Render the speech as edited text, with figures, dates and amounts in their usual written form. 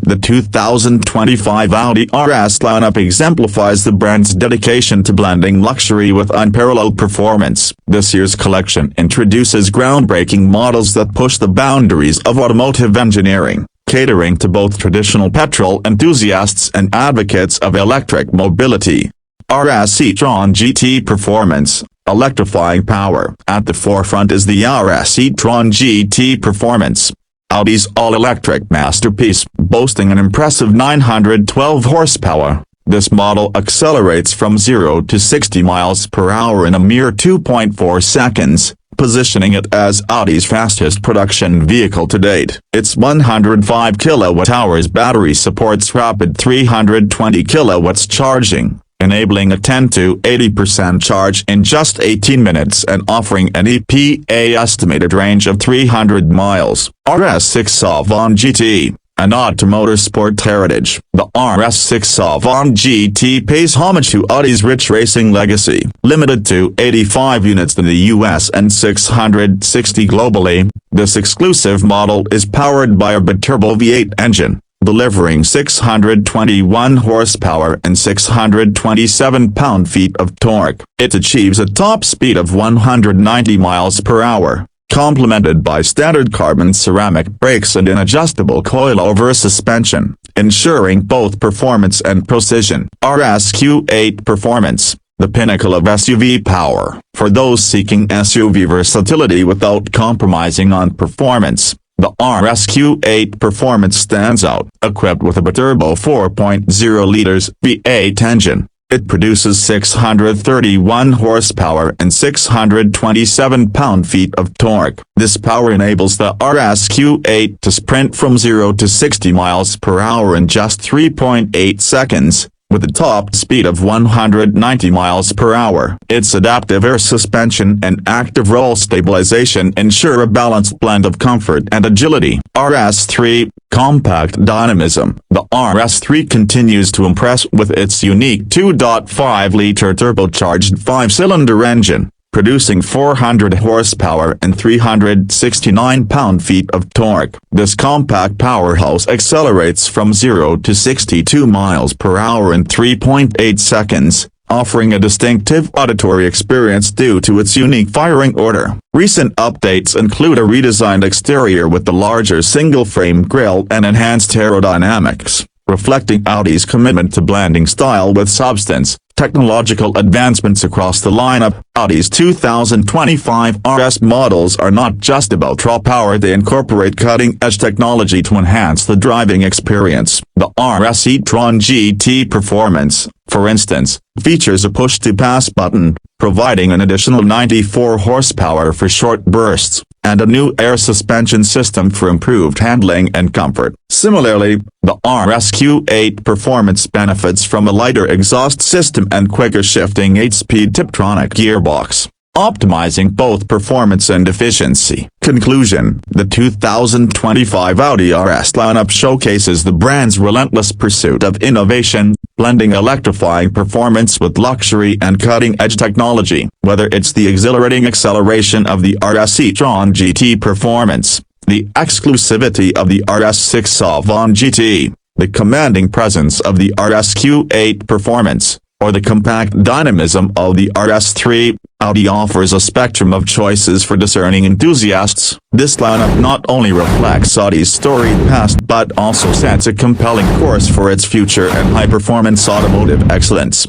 The 2025 Audi RS lineup exemplifies the brand's dedication to blending luxury with unparalleled performance. This year's collection introduces groundbreaking models that push the boundaries of automotive engineering, catering to both traditional petrol enthusiasts and advocates of electric mobility. RS e-tron GT Performance, electrifying power. At the forefront is the RS e-tron GT Performance, Audi's all-electric masterpiece, boasting an impressive 912 horsepower. This model accelerates from 0 to 60 miles per hour in a mere 2.4 seconds, positioning it as Audi's fastest production vehicle to date. Its 105 kWh battery supports rapid 320 kilowatts charging, enabling a 10 to 80% charge in just 18 minutes and offering an EPA estimated range of 300 miles. RS6 Savant GT, an ode to motorsport heritage. The RS6 Savant GT pays homage to Audi's rich racing legacy. Limited to 85 units in the US and 660 globally, this exclusive model is powered by a biturbo V8 engine, delivering 621 horsepower and 627 pound-feet of torque. It achieves a top speed of 190 miles per hour, complemented by standard carbon ceramic brakes and an adjustable coilover suspension, ensuring both performance and precision. RSQ8 Performance, the pinnacle of SUV power. For those seeking SUV versatility without compromising on performance, the RSQ8 Performance stands out. Equipped with a biturbo 4.0 liters V8 engine, it produces 631 horsepower and 627 pound-feet of torque. This power enables the RSQ8 to sprint from 0 to 60 miles per hour in just 3.8 seconds. With a top speed of 190 miles per hour. Its adaptive air suspension and active roll stabilization ensure a balanced blend of comfort and agility. RS3, Compact Dynamism. The RS3 continues to impress with its unique 2.5-liter turbocharged 5-cylinder engine, producing 400 horsepower and 369 pound-feet of torque. This compact powerhouse accelerates from 0 to 62 miles per hour in 3.8 seconds, offering a distinctive auditory experience due to its unique firing order. Recent updates include a redesigned exterior with the larger single-frame grille and enhanced aerodynamics, reflecting Audi's commitment to blending style with substance. Technological advancements across the lineup. Audi's 2025 RS models are not just about raw power, they incorporate cutting-edge technology to enhance the driving experience. The RS e-tron GT Performance, for instance, features a push-to-pass button, providing an additional 94 horsepower for short bursts, and a new air suspension system for improved handling and comfort. Similarly, the RSQ8 Performance benefits from a lighter exhaust system and quicker shifting 8-speed Tiptronic gearbox, optimizing both performance and efficiency. Conclusion: the 2025 Audi RS lineup showcases the brand's relentless pursuit of innovation, blending electrifying performance with luxury and cutting-edge technology. Whether it's the exhilarating acceleration of the RS e-tron GT Performance, the exclusivity of the RS6 Savant GT, the commanding presence of the RSQ8 Performance, or the compact dynamism of the RS3, Audi offers a spectrum of choices for discerning enthusiasts. This lineup not only reflects Audi's storied past but also sets a compelling course for its future and high-performance automotive excellence.